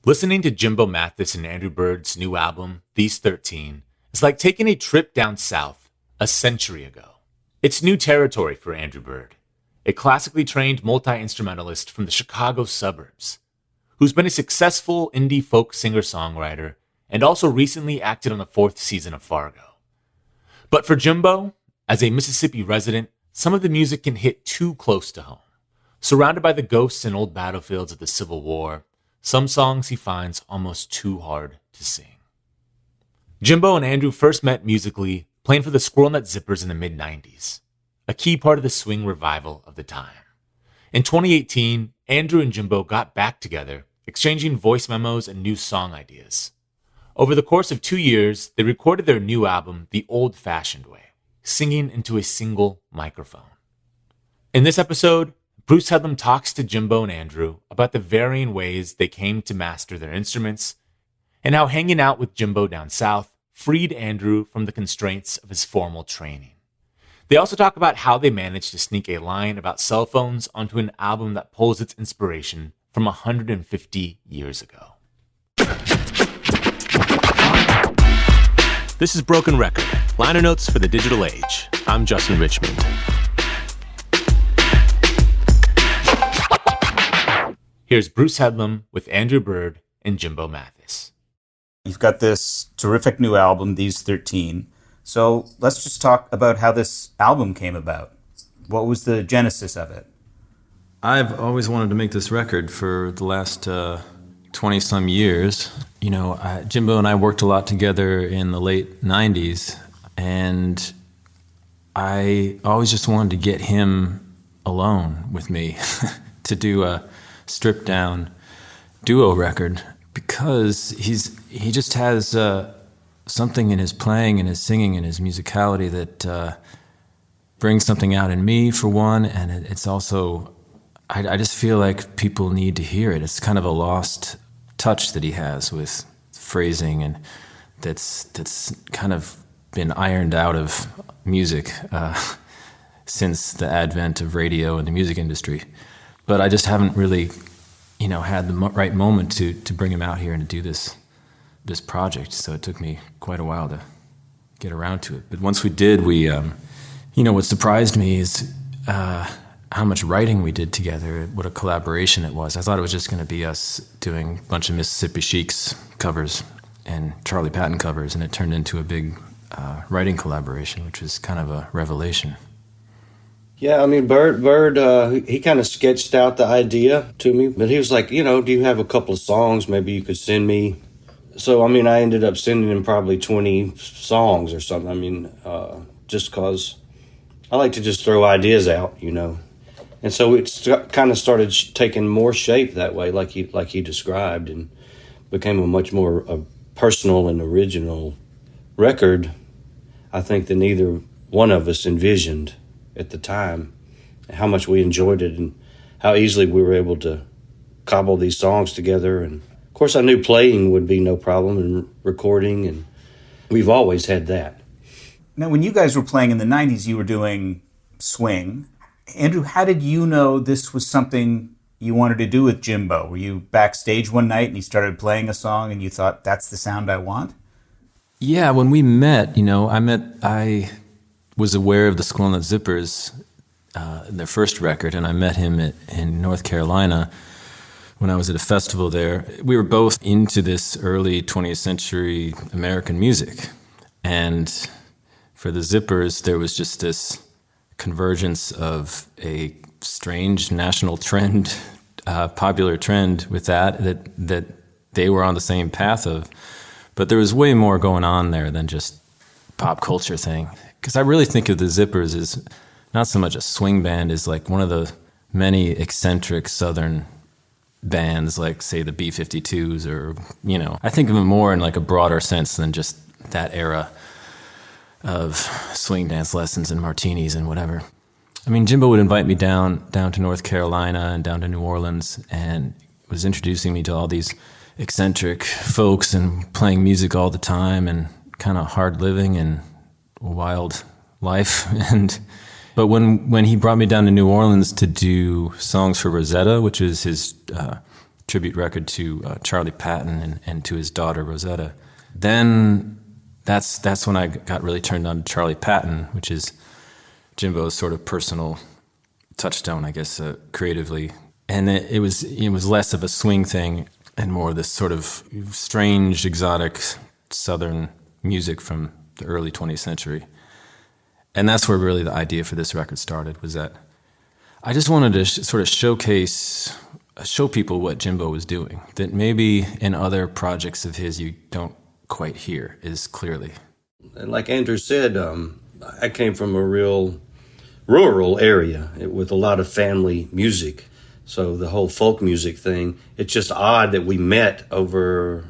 Listening to Jimbo Mathus and Andrew Bird's new album, These 13, is like taking a trip down south a century ago. It's new territory for Andrew Bird, a classically trained multi-instrumentalist from the Chicago suburbs, who's been a successful indie folk singer-songwriter and also recently acted on the 4th season of Fargo. But for Jimbo, as a Mississippi resident, some of the music can hit too close to home. Surrounded by the ghosts and old battlefields of the Civil War, some songs he finds almost too hard to sing. Jimbo and Andrew first met musically playing for the Squirrel Nut Zippers in the mid-90s, a key part of the swing revival of the time. In 2018, Andrew and Jimbo got back together, exchanging voice memos and new song ideas. Over the course of 2 years, they recorded their new album the old-fashioned way, singing into a single microphone. In this episode, Bruce Headlam talks to Jimbo and Andrew about the varying ways they came to master their instruments and how hanging out with Jimbo down south freed Andrew from the constraints of his formal training. They also talk about how they managed to sneak a line about cell phones onto an album that pulls its inspiration from 150 years ago. This is Broken Record, liner notes for the digital age. I'm Justin Richmond. Here's Bruce Headlam with Andrew Bird and Jimbo Mathus. You've got this terrific new album, These 13. So let's just talk about how this album came about. What was the genesis of it? I've always wanted to make this record for the last 20-some years. You know, Jimbo and I worked a lot together in the late 90s, and I always just wanted to get him alone with me to do a stripped-down duo record, because he just has something in his playing and his singing and his musicality that brings something out in me, for one, and it's also, I just feel like people need to hear it. It's kind of a lost touch that he has with phrasing, and that's kind of been ironed out of music since the advent of radio and the music industry. But I just haven't really, had the right moment to bring him out here and to do this project. So it took me quite a while to get around to it. But once we did, what surprised me is how much writing we did together, what a collaboration it was. I thought it was just going to be us doing a bunch of Mississippi Sheiks covers and Charlie Patton covers, and it turned into a big writing collaboration, which was kind of a revelation. Yeah, I mean, Bird, he kind of sketched out the idea to me, but he was like, do you have a couple of songs maybe you could send me? So, I mean, I ended up sending him probably 20 songs or something. I mean, just because I like to just throw ideas out, And so it kind of started taking more shape that way, like he described, and became a much more personal and original record, I think, than either one of us envisioned at the time. How much we enjoyed it and how easily we were able to cobble these songs together. And of course I knew playing would be no problem, and recording, and we've always had that. Now, when you guys were playing in the 90s, you were doing swing. Andrew, how did you know this was something you wanted to do with Jimbo? Were you backstage one night and he started playing a song and you thought, that's the sound I want? Yeah, when we met, I was aware of the Squirrel Nut Zippers, their first record, and I met him in North Carolina when I was at a festival there. We were both into this early 20th century American music, and for the Zippers, there was just this convergence of a strange national trend, popular trend with that they were on the same path of, but there was way more going on there than just pop culture thing. Because I really think of the Zippers as not so much a swing band as like one of the many eccentric Southern bands, like, say, the B-52s, or, I think of them more in like a broader sense than just that era of swing dance lessons and martinis and whatever. I mean, Jimbo would invite me down to North Carolina and down to New Orleans, and was introducing me to all these eccentric folks and playing music all the time and kind of hard living and wild life. But when he brought me down to New Orleans to do songs for Rosetta, which is his tribute record to Charlie Patton and to his daughter Rosetta. Then that's when I got really turned on to Charlie Patton, which is Jimbo's sort of personal touchstone, I guess, creatively. And it was less of a swing thing and more this sort of strange, exotic Southern music from the early 20th century. And that's where really the idea for this record started, was that I just wanted to sort of show people what Jimbo was doing, that maybe in other projects of his you don't quite hear as clearly. And like Andrew said, I came from a real rural area with a lot of family music. So the whole folk music thing, it's just odd that we met over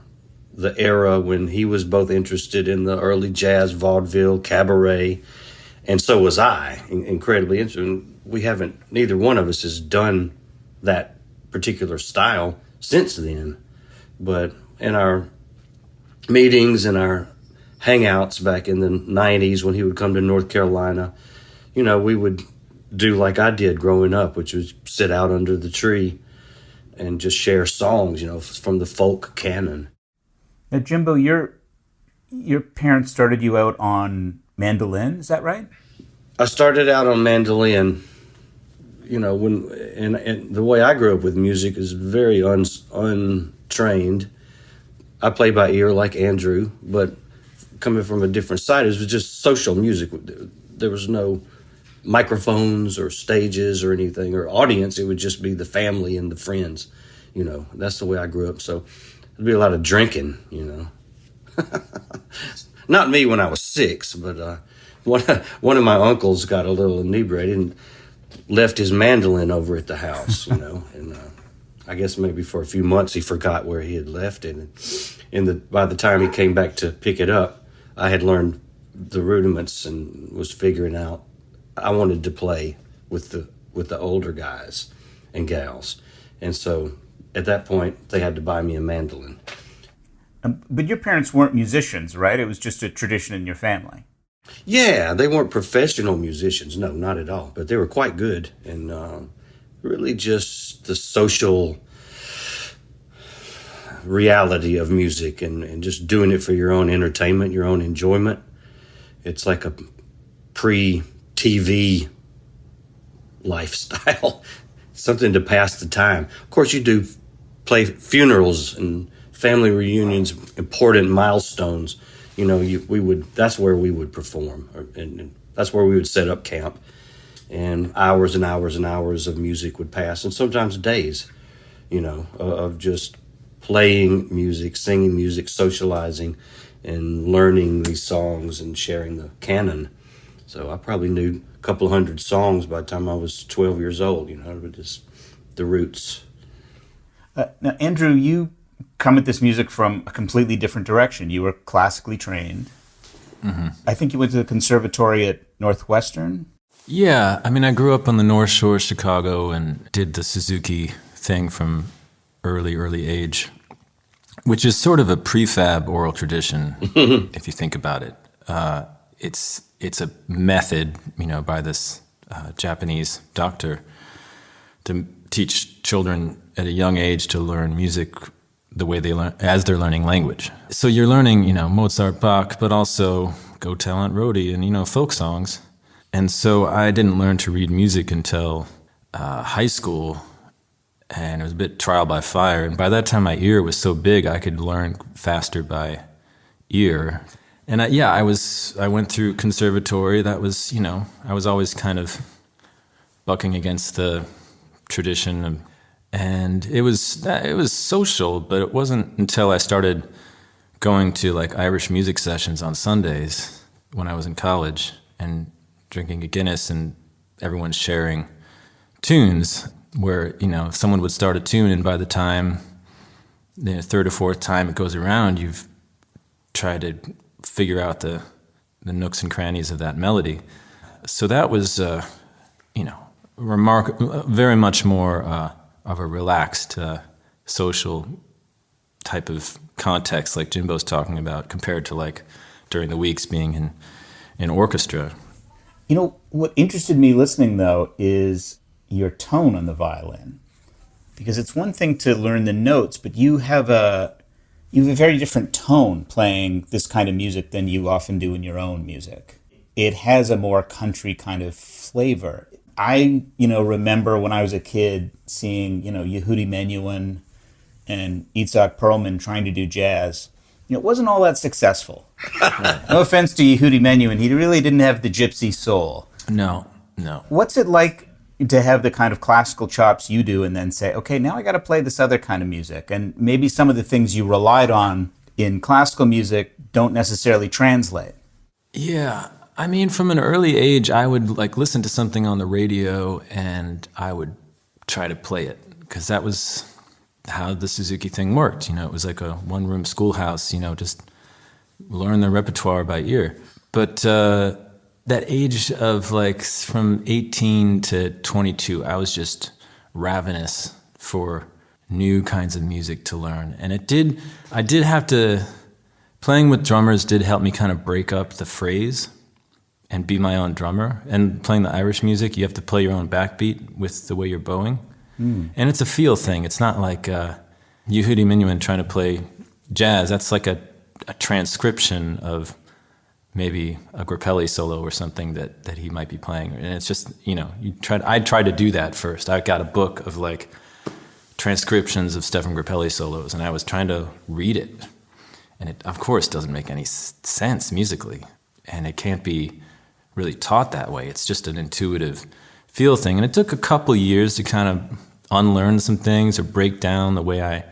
the era when he was both interested in the early jazz, vaudeville, cabaret, and so was I, incredibly interested. Neither one of us has done that particular style since then. But in our meetings and our hangouts back in the 90s when he would come to North Carolina, we would do like I did growing up, which was sit out under the tree and just share songs, from the folk canon. Now, Jimbo, your parents started you out on mandolin, is that right? I started out on mandolin, and the way I grew up with music is very untrained. I play by ear like Andrew, but coming from a different side, it was just social music. There was no microphones or stages or anything or audience. It would just be the family and the friends. That's the way I grew up. So there'd be a lot of drinking, Not me when I was 6, but one of my uncles got a little inebriated and left his mandolin over at the house, and I guess maybe for a few months he forgot where he had left it. And by the time he came back to pick it up, I had learned the rudiments and was figuring out I wanted to play with the older guys and gals. And so at that point, they had to buy me a mandolin. But your parents weren't musicians, right? It was just a tradition in your family. Yeah, they weren't professional musicians. No, not at all. But they were quite good. And really just the social reality of music and just doing it for your own entertainment, your own enjoyment. It's like a pre-TV lifestyle, something to pass the time. Of course, you do play funerals and family reunions, important milestones. That's where we would perform, and that's where we would set up camp. And hours and hours and hours of music would pass, and sometimes days, of just playing music, singing music, socializing, and learning these songs and sharing the canon. So I probably knew a couple hundred songs by the time I was 12 years old, just the roots. Now, Andrew, you come at this music from a completely different direction. You were classically trained. Mm-hmm. I think you went to the conservatory at Northwestern. Yeah, I grew up on the North Shore of Chicago and did the Suzuki thing from early age, which is sort of a prefab oral tradition, if you think about it. It's a method, by this Japanese doctor to teach children at a young age to learn music the way they learn as they're learning language. So you're learning, Mozart, Bach, but also Go Tell Aunt Rhody and, folk songs. And so I didn't learn to read music until high school, and it was a bit trial by fire. And by that time, my ear was so big I could learn faster by ear. And I went through conservatory. That was, I was always kind of bucking against the tradition, and it was social. But it wasn't until I started going to like Irish music sessions on Sundays when I was in college and drinking a Guinness and everyone's sharing tunes, where someone would start a tune, and by the time the third or fourth time it goes around, you've tried to figure out the nooks and crannies of that melody. So that was, very much more of a relaxed social type of context like Jimbo's talking about, compared to like during the weeks being in orchestra. What interested me listening, though, is your tone on the violin. Because it's one thing to learn the notes, but you have a very different tone playing this kind of music than you often do in your own music. It has a more country kind of flavor. I, remember when I was a kid seeing, Yehudi Menuhin and Itzhak Perlman trying to do jazz. It wasn't all that successful. No offense to Yehudi Menuhin, he really didn't have the gypsy soul. No. What's it like to have the kind of classical chops you do and then say, okay, now I got to play this other kind of music? And maybe some of the things you relied on in classical music don't necessarily translate. Yeah. I mean, from an early age, I would listen to something on the radio and I would try to play it because that was how the Suzuki thing worked. It was like a one-room schoolhouse, just learn the repertoire by ear. But that age of from 18 to 22, I was just ravenous for new kinds of music to learn. And I did have to, playing with drummers did help me kind of break up the phrase and be my own drummer. And playing the Irish music, you have to play your own backbeat with the way you're bowing. And it's a feel thing. It's not like Yehudi Menuhin trying to play jazz. That's like a transcription of maybe a Grappelli solo or something that he might be playing. And it's just, I tried to do that first. I got a book of transcriptions of Stefan Grappelli solos, and I was trying to read it. And it, of course, doesn't make any sense musically. And it can't be really taught that way. It's just an intuitive feel thing. And it took a couple years to kind of unlearn some things or break down the way I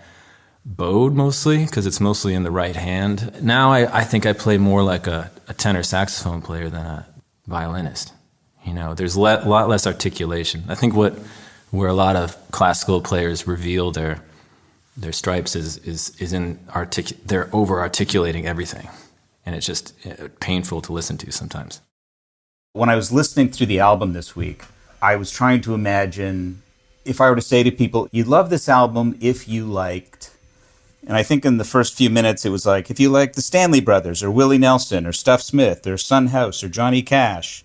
bowed mostly, because it's mostly in the right hand. Now I think I play more like a tenor saxophone player than a violinist. There's a lot less articulation. I think where a lot of classical players reveal their stripes is in they're over-articulating everything. And it's just painful to listen to sometimes. When I was listening through the album this week, I was trying to imagine if I were to say to people, you'd love this album if you liked. And I think in the first few minutes, it was like, if you like the Stanley Brothers or Willie Nelson or Stuff Smith or Son House or Johnny Cash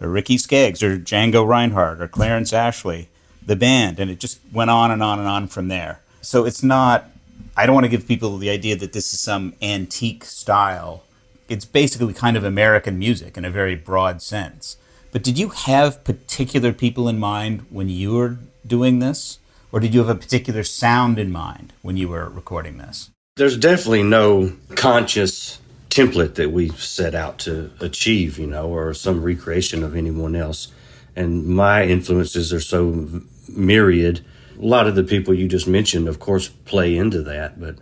or Ricky Skaggs or Django Reinhardt or Clarence Ashley, the band. And it just went on and on and on from there. So it's not, I don't want to give people the idea that this is some antique style. It's basically kind of American music in a very broad sense. But did you have particular people in mind when you were doing this? Or did you have a particular sound in mind when you were recording this? There's definitely no conscious template that we set out to achieve, or some recreation of anyone else. And my influences are so myriad. A lot of the people you just mentioned, of course, play into that. But,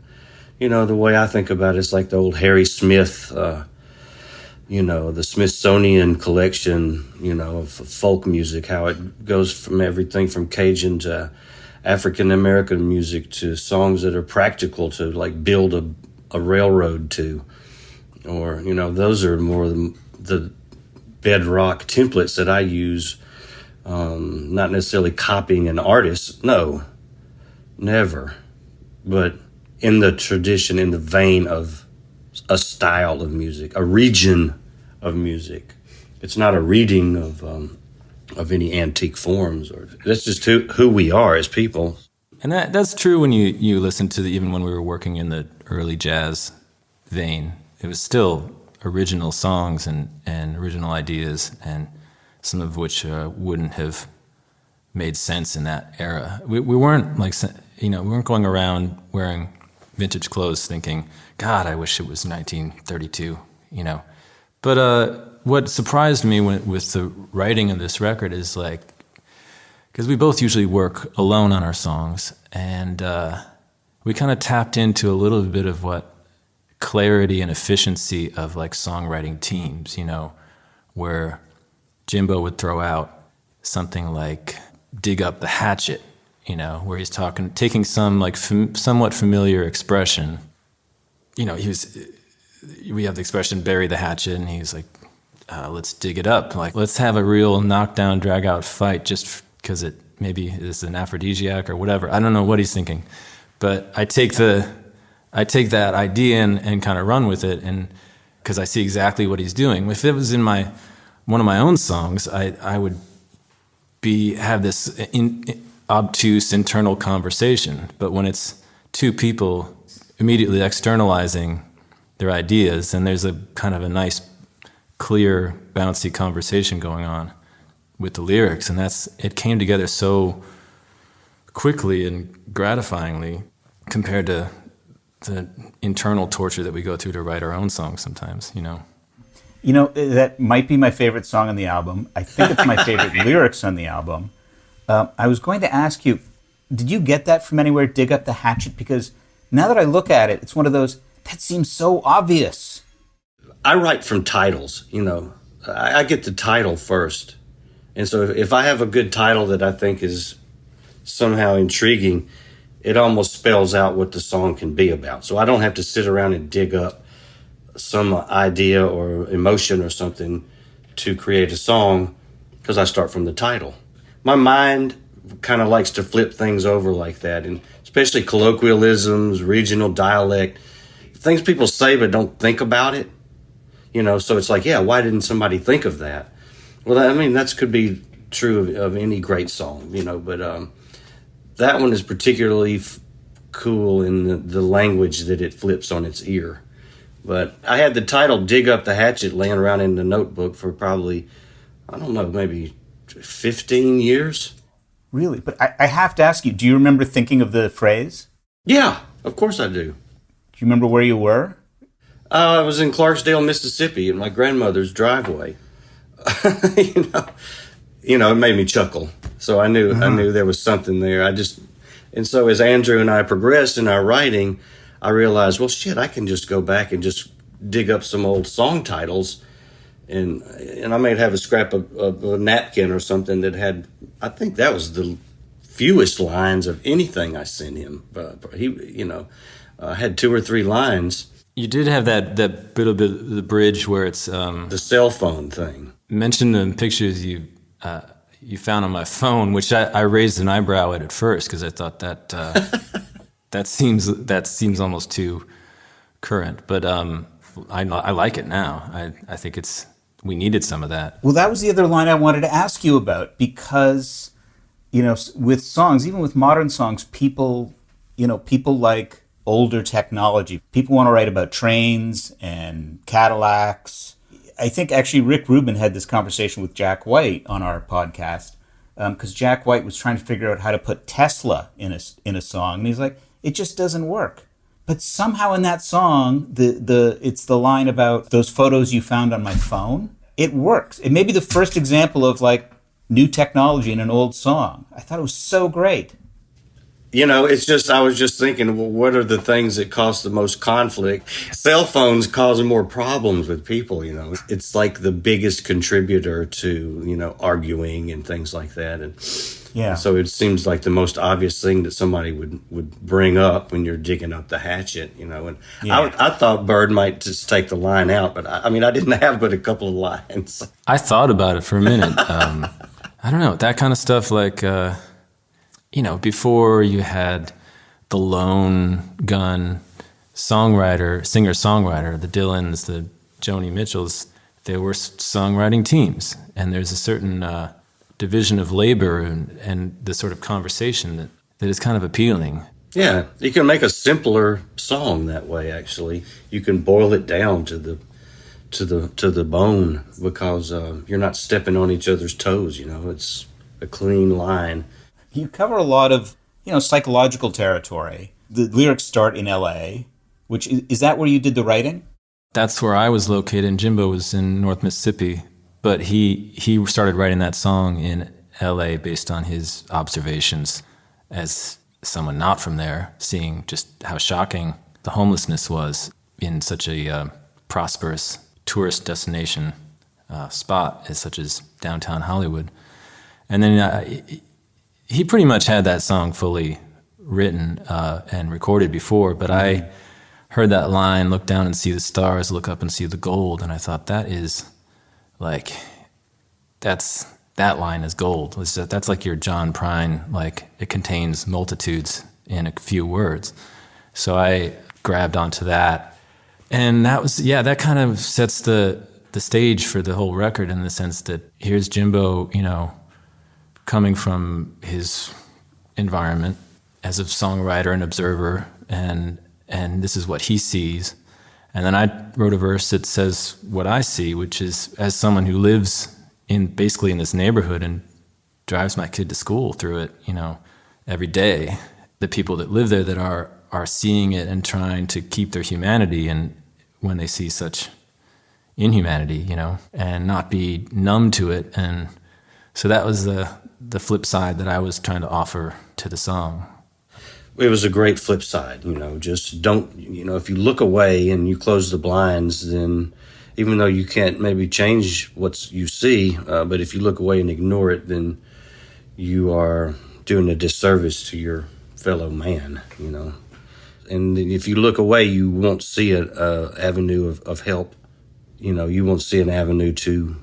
the way I think about it is like the old Harry Smith, the Smithsonian collection, of folk music, how it goes from everything from Cajun to African American music to songs that are practical to build a railroad to, or those are more the bedrock templates that I use. Not necessarily copying an artist, no, never, but in the tradition, in the vein of a style of music, a region of music. It's not a reading of any antique forms, or that's just who we are as people. And that's true when you listen to even when we were working in the early jazz vein. It was still original songs and original ideas, and some of which wouldn't have made sense in that era. We weren't we weren't going around wearing vintage clothes thinking, God, I wish it was 1932, But what surprised me with the writing of this record is because we both usually work alone on our songs, and we kind of tapped into a little bit of what clarity and efficiency of songwriting teams, where Jimbo would throw out something like dig up the hatchet, where he's taking some somewhat familiar expression. We have the expression bury the hatchet, and he's like, let's dig it up. Let's have a real knockdown, drag out fight just because it maybe is an aphrodisiac or whatever. I don't know what he's thinking, but I take that idea and kind of run with it, and because I see exactly what he's doing. If it was in one of my own songs, I would have this obtuse internal conversation. But when it's two people immediately externalizing their ideas, then there's a kind of a nice, clear, bouncy conversation going on with the lyrics. And it came together so quickly and gratifyingly compared to the internal torture that we go through to write our own songs sometimes, you know. You know, that might be my favorite song on the album. I think it's my favorite lyrics on the album. I was going to ask you, did you get that from anywhere, Dig Up the Hatchet? Because now that I look at it, it's one of those, that seems so obvious. I write from titles, you know. I get the title first. And so if I have a good title that I think is somehow intriguing, it almost spells out what the song can be about. So I don't have to sit around and dig up some idea or emotion or something to create a song, because I start from the title. My mind kind of likes to flip things over like that, and especially colloquialisms, regional dialect, things people say but don't think about it. You know, so it's like, yeah, why didn't somebody think of that? Well, I mean, that could be true of any great song, you know, but that one is particularly cool in the language that it flips on its ear. But I had the title Dig Up the Hatchet laying around in the notebook for probably, I don't know, maybe 15 years. Really? But I have to ask you, do you remember thinking of the phrase? Yeah, of course I do. Do you remember where you were? I was in Clarksdale, Mississippi, in my grandmother's driveway. You know, it made me chuckle. So I knew there was something there. And so as Andrew and I progressed in our writing, I realized, well, shit, I can just go back and just dig up some old song titles, and I might have a scrap of a napkin or something that had, I think that was the fewest lines of anything I sent him. He, you know, had 2 or 3 lines. You did have that bit of the bridge where it's The cell phone thing. Mention the pictures you found on my phone, which I raised an eyebrow at first because I thought that that seems almost too current. But I like it now. I think we needed some of that. Well, that was the other line I wanted to ask you about, because, you know, with songs, even with modern songs, people like older technology. People want to write about trains and Cadillacs. I think actually Rick Rubin had this conversation with Jack White on our podcast, because Jack White was trying to figure out how to put Tesla in a song, and he's like, it just doesn't work. But somehow in that song, it's the line about those photos you found on my phone. It works. It may be the first example of like new technology in an old song. I thought it was so great. You know, it's just, I was just thinking, well, what are the things that cause the most conflict? Cell phones causing more problems with people, you know. It's like the biggest contributor to, you know, arguing and things like that. And yeah. So it seems like the most obvious thing that somebody would bring up when you're digging up the hatchet, you know. And yeah. I thought Bird might just take the line out, but I mean, I didn't have but a couple of lines. I thought about it for a minute. I don't know, that kind of stuff, like... you know, before you had the lone gun songwriter, singer-songwriter, the Dylans, the Joni Mitchells, they were songwriting teams. And there's a certain division of labor and the sort of conversation that is kind of appealing. Yeah, you can make a simpler song that way, actually. You can boil it down to the bone, because you're not stepping on each other's toes, you know. It's a clean line. You cover a lot of, you know, psychological territory. The lyrics start in L.A., which is that where you did the writing? That's where I was located, and Jimbo was in North Mississippi. But he started writing that song in L.A. based on his observations as someone not from there, seeing just how shocking the homelessness was in such a prosperous tourist destination spot such as downtown Hollywood. And then... he pretty much had that song fully written and recorded before, but I heard that line, look down and see the stars, look up and see the gold, and I thought, that is like, that line is gold. That's like your John Prine, like it contains multitudes in a few words. So I grabbed onto that, and that kind of sets the stage for the whole record, in the sense that here's Jimbo, you know, coming from his environment as a songwriter and observer, and this is what he sees. And then I wrote a verse that says what I see, which is, as someone who lives basically in this neighborhood and drives my kid to school through it, every day, the people that live there that are seeing it and trying to keep their humanity, and when they see such inhumanity, and not be numb to it. And so that was the flip side that I was trying to offer to the song. It was a great flip side, just don't, if you look away and you close the blinds, then even though you can't maybe change what you see, but if you look away and ignore it, then you are doing a disservice to your fellow man, And if you look away, you won't see an avenue of help. You won't see an avenue to,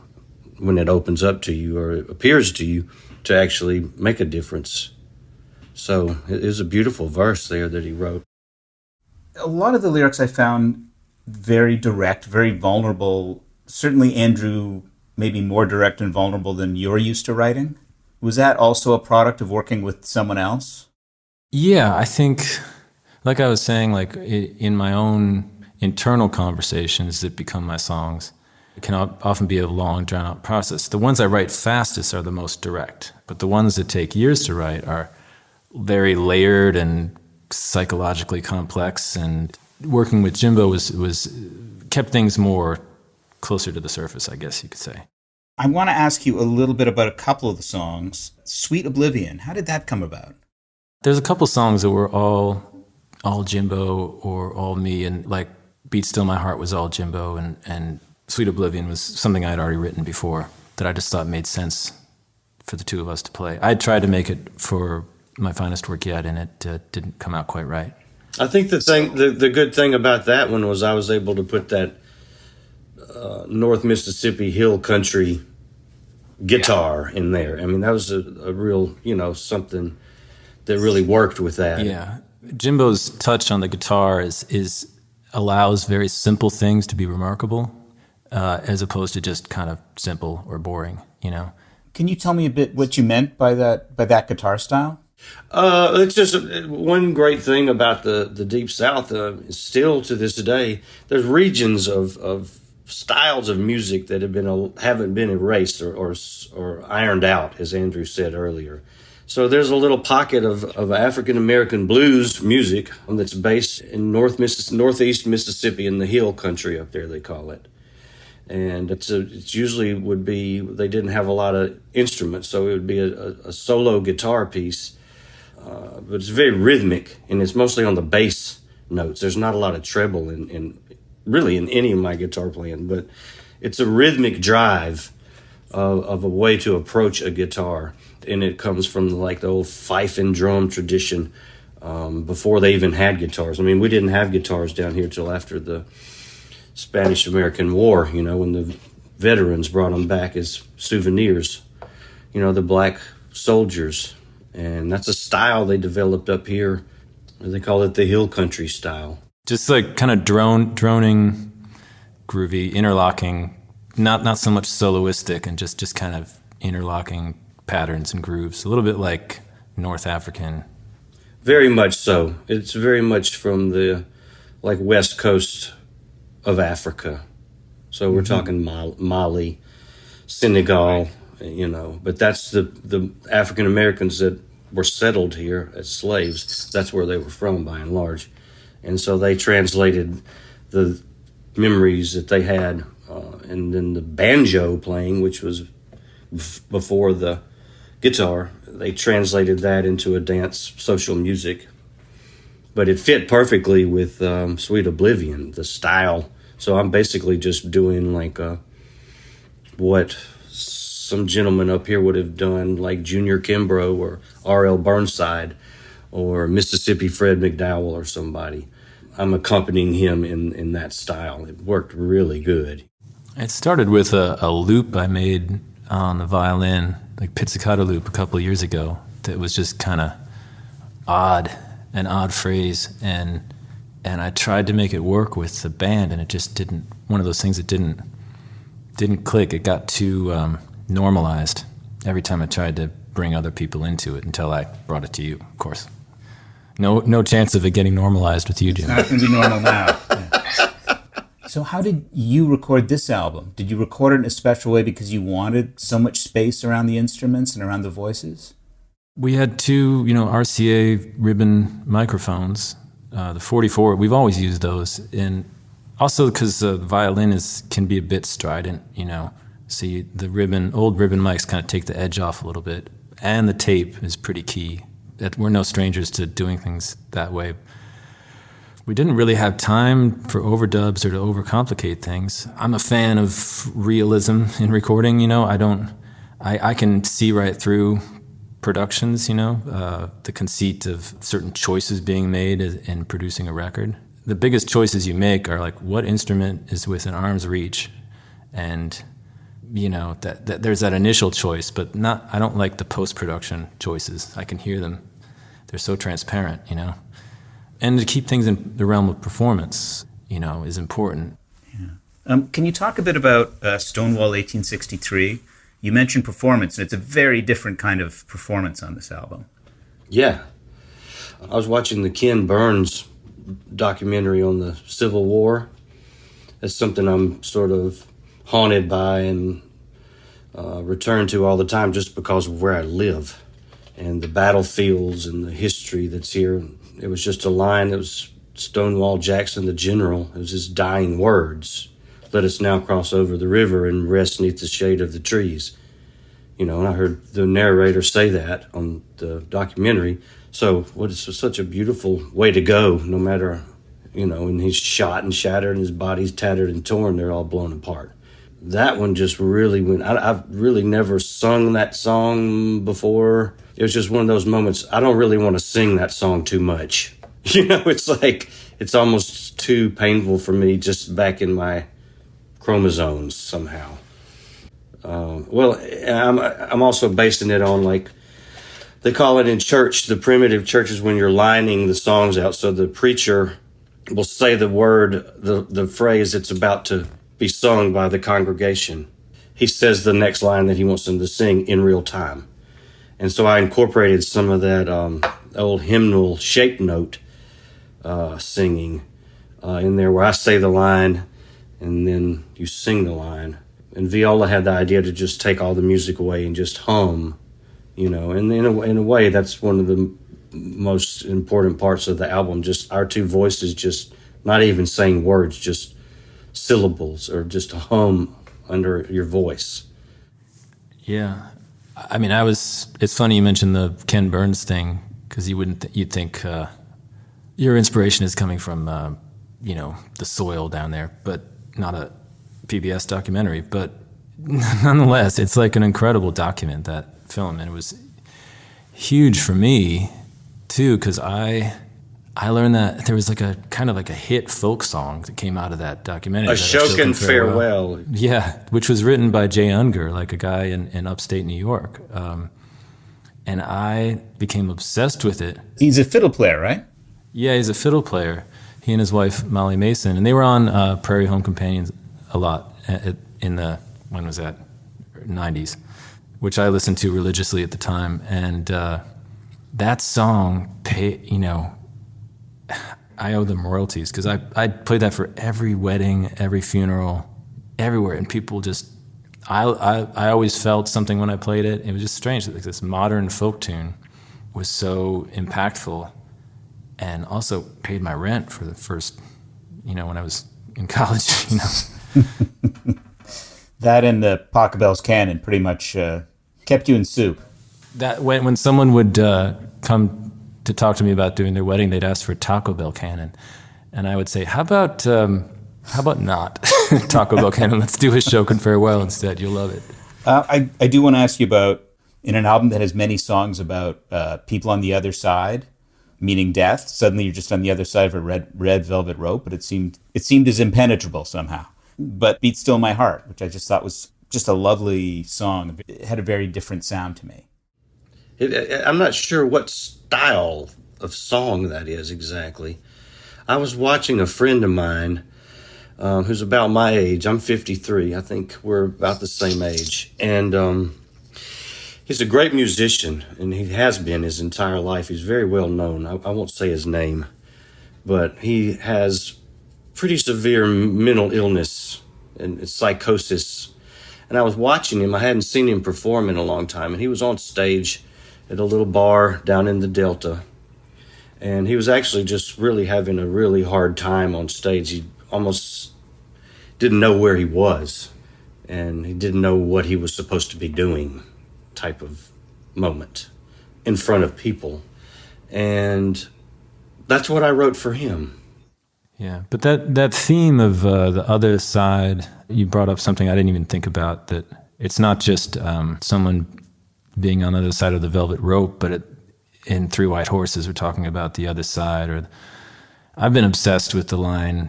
when it opens up to you or it appears to you, to actually make a difference. So it is a beautiful verse there that he wrote. A lot of the lyrics I found very direct, very vulnerable. Certainly Andrew maybe more direct and vulnerable than you're used to writing. Was that also a product of working with someone else? Yeah, I think, like I was saying, like in my own internal conversations that become my songs, it can often be a long, drawn-out process. The ones I write fastest are the most direct, but the ones that take years to write are very layered and psychologically complex, and working with Jimbo was kept things more closer to the surface, I guess you could say. I want to ask you a little bit about a couple of the songs. Sweet Oblivion, how did that come about? There's a couple songs that were all Jimbo or all me, and like Beat Still My Heart was all Jimbo, and Sweet Oblivion was something I'd already written before that I just thought made sense for the two of us to play. I tried to make it for My Finest Work Yet, and it didn't come out quite right. I think the good thing about that one was I was able to put that North Mississippi hill country guitar in there. I mean, that was a real, something that really worked with that. Yeah. Jimbo's touch on the guitar is allows very simple things to be remarkable, as opposed to just kind of simple or boring, Can you tell me a bit what you meant by that guitar style? It's just one great thing about the Deep South. Still to this day, there's regions of styles of music that haven't been erased or ironed out, as Andrew said earlier. So there's a little pocket of African American blues music that's based in northeast Mississippi, in the hill country up there, they call it. And it's usually would be, they didn't have a lot of instruments, so it would be a solo guitar piece. But it's very rhythmic, and it's mostly on the bass notes. There's not a lot of treble in any of my guitar playing, but it's a rhythmic drive of a way to approach a guitar. And it comes from like the old fife and drum tradition before they even had guitars. I mean, we didn't have guitars down here till after the Spanish-American War, when the veterans brought them back as souvenirs, the black soldiers. And that's a style they developed up here. They call it the hill country style. Just like kind of droning, groovy, interlocking, not so much soloistic, and just kind of interlocking patterns and grooves. A little bit like North African. Very much so. It's very much from the west coast of Africa. So we're talking Mali, Senegal, but that's the African Americans that were settled here as slaves. That's where they were from, by and large. And so they translated the memories that they had, and then the banjo playing, which was before the guitar, they translated that into a dance social music. But it fit perfectly with Sweet Oblivion, the style. So I'm basically just doing what some gentleman up here would have done, like Junior Kimbrough or R.L. Burnside or Mississippi Fred McDowell or somebody. I'm accompanying him in that style. It worked really good. It started with a loop I made on the violin, like pizzicato loop a couple of years ago, that was just kind of an odd phrase, and I tried to make it work with the band, and it just didn't. One of those things that didn't click. It got too normalized every time I tried to bring other people into it until I brought it to you, of course. No chance of it getting normalized with you, Jim. It's not going to be normal now. Yeah. So how did you record this album? Did you record it in a special way because you wanted so much space around the instruments and around the voices? We had two, RCA ribbon microphones. The 44, we've always used those. And also because the violin can be a bit strident, So the old ribbon mics kind of take the edge off a little bit. And the tape is pretty key. We're no strangers to doing things that way. We didn't really have time for overdubs or to overcomplicate things. I'm a fan of realism in recording, I can see right through productions, the conceit of certain choices being made in producing a record. The biggest choices you make are like what instrument is within arm's reach, and that there's that initial choice, but I don't like the post-production choices. I can hear them. They're so transparent, And to keep things in the realm of performance, is important. Yeah. Can you talk a bit about Stonewall 1863? You mentioned performance, and it's a very different kind of performance on this album. Yeah. I was watching the Ken Burns documentary on the Civil War. That's something I'm sort of haunted by and return to all the time just because of where I live and the battlefields and the history that's here. It was just a line that was Stonewall Jackson, the general. It was his dying words. Let us now cross over the river and rest neath the shade of the trees. And I heard the narrator say that on the documentary. So what is such a beautiful way to go, no matter, and he's shot and shattered and his body's tattered and torn, they're all blown apart. That one just really went, I've really never sung that song before. It was just one of those moments, I don't really want to sing that song too much. It's like, it's almost too painful for me just back in my chromosomes somehow. I'm also basing it on, like, they call it in church, the primitive churches, when you're lining the songs out. So the preacher will say the word, the phrase it's about to be sung by the congregation. He says the next line that he wants them to sing in real time. And so I incorporated some of that old hymnal shape note singing in there, where I say the line and then you sing the line. And Viola had the idea to just take all the music away and just hum, and in a way that's one of the most important parts of the album, just our two voices, just not even saying words, just syllables or just a hum under your voice. Yeah. I mean, it's funny you mentioned the Ken Burns thing, because you'd think your inspiration is coming from, the soil down there, but not a PBS documentary. But nonetheless, it's like an incredible document, that film. And it was huge for me, too, because I learned that there was like a kind of like a hit folk song that came out of that documentary. Ashokan Farewell. Yeah, which was written by Jay Unger, like a guy in upstate New York. And I became obsessed with it. He's a fiddle player, right? Yeah, he's a fiddle player. He and his wife, Molly Mason. And they were on Prairie Home Companions a lot in the, when was that? 90s, which I listened to religiously at the time. And that song, I owe them royalties, because I played that for every wedding, every funeral, everywhere, and people just, I always felt something when I played it. It was just strange that like this modern folk tune was so impactful, and also paid my rent for the first, when I was in college. That and the Pachelbel's Canon pretty much kept you in soup. That when someone would come to talk to me about doing their wedding, they'd ask for Taco Bell Canon, and I would say, "How about not Taco Bell Canon? Let's do Ashokan Farewell instead. You'll love it." I do want to ask you about, in an album that has many songs about people on the other side, meaning death. Suddenly, you're just on the other side of a red velvet rope, but it seemed as impenetrable somehow. But "Beat Still My Heart," which I just thought was just a lovely song, it had a very different sound to me. I'm not sure what style of song that is exactly. I was watching a friend of mine who's about my age. I'm 53. I think we're about the same age. And He's a great musician, and he has been his entire life. He's very well known. I won't say his name, but he has pretty severe mental illness and psychosis. And I was watching him. I hadn't seen him perform in a long time, and he was on stage at a little bar down in the Delta. And he was actually just really having a really hard time on stage. He almost didn't know where he was, and he didn't know what he was supposed to be doing, type of moment in front of people. And that's what I wrote for him. Yeah, but that theme of the other side, you brought up something I didn't even think about, that it's not just someone being on the other side of the velvet rope, but in Three White Horses, we're talking about the other side. I've been obsessed with the line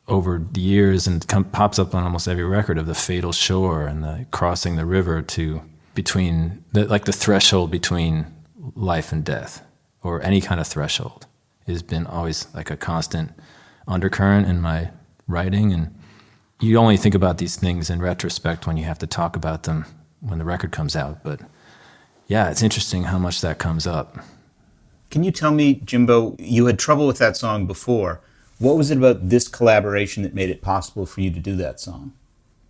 over the years, and it pops up on almost every record, of the fatal shore and the crossing the river to between the threshold between life and death, or any kind of threshold, has been always like a constant undercurrent in my writing. And you only think about these things in retrospect when you have to talk about them when the record comes out. But yeah, it's interesting how much that comes up. Can you tell me, Jimbo, you had trouble with that song before. What was it about this collaboration that made it possible for you to do that song?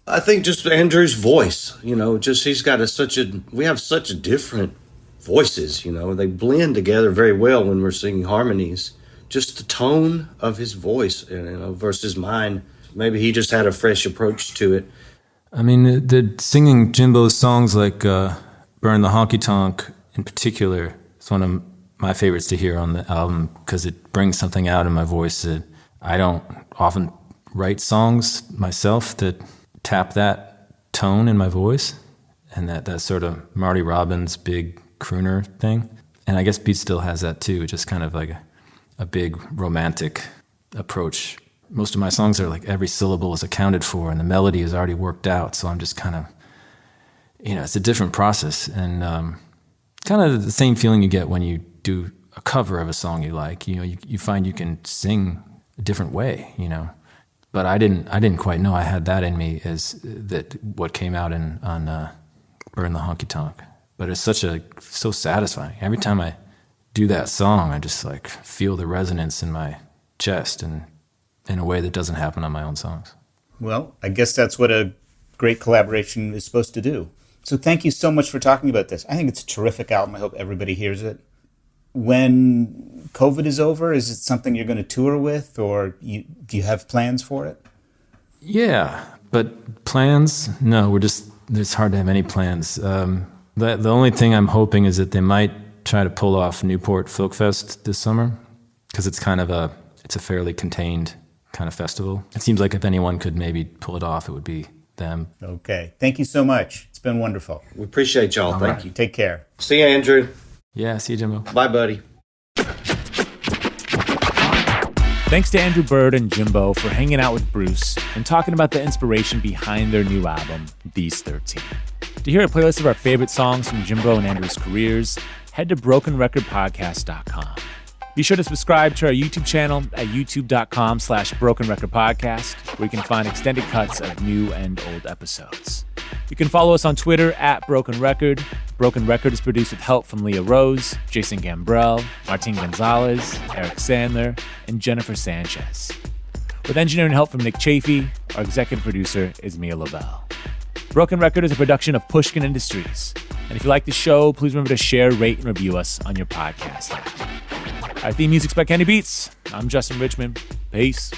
I think just Andrew's voice, just he's got we have such different voices, they blend together very well when we're singing harmonies. Just the tone of his voice, versus mine. Maybe he just had a fresh approach to it. I mean, the singing Jimbo's songs like Burn the Honky Tonk in particular, it's one of my favorites to hear on the album, because it brings something out in my voice that I don't often write songs myself that tap that tone in my voice, and that sort of Marty Robbins big crooner thing. And I guess Beat still has that too, just kind of like a big romantic approach. Most of my songs are like every syllable is accounted for and the melody is already worked out, so I'm just kind of, it's a different process, and kind of the same feeling you get when you do a cover of a song you like. You find you can sing a different way, But I didn't quite know I had that in me, as that what came out on Burn the Honky Tonk. But it's so satisfying. Every time I do that song, I just like feel the resonance in my chest, and in a way that doesn't happen on my own songs. Well, I guess that's what a great collaboration is supposed to do. So thank you so much for talking about this. I think it's a terrific album. I hope everybody hears it. When COVID is over, is it something you're going to tour with, or do you have plans for it? Yeah, but plans? No, it's hard to have any plans. The only thing I'm hoping is that they might try to pull off Newport Folk Fest this summer, because it's a fairly contained kind of festival. It seems like if anyone could maybe pull it off, it would be them. Okay. Thank you so much. It's been wonderful. We appreciate y'all. Thank you. Take care. See you, Andrew. Yeah, see you, Jimbo. Bye, buddy. Thanks to Andrew Bird and Jimbo for hanging out with Bruce and talking about the inspiration behind their new album, These 13. To hear a playlist of our favorite songs from Jimbo and Andrew's careers, head to brokenrecordpodcast.com. Be sure to subscribe to our YouTube channel at youtube.com/brokenrecordpodcast, where you can find extended cuts of new and old episodes. You can follow us on Twitter at Broken Record. Broken Record is produced with help from Leah Rose, Jason Gambrell, Martin Gonzalez, Eric Sandler, and Jennifer Sanchez. With engineering help from Nick Chafee, our executive producer is Mia Lobel. Broken Record is a production of Pushkin Industries. And if you like the show, please remember to share, rate, and review us on your podcast app. Our theme music's by Kenny Beats. I'm Justin Richmond. Peace.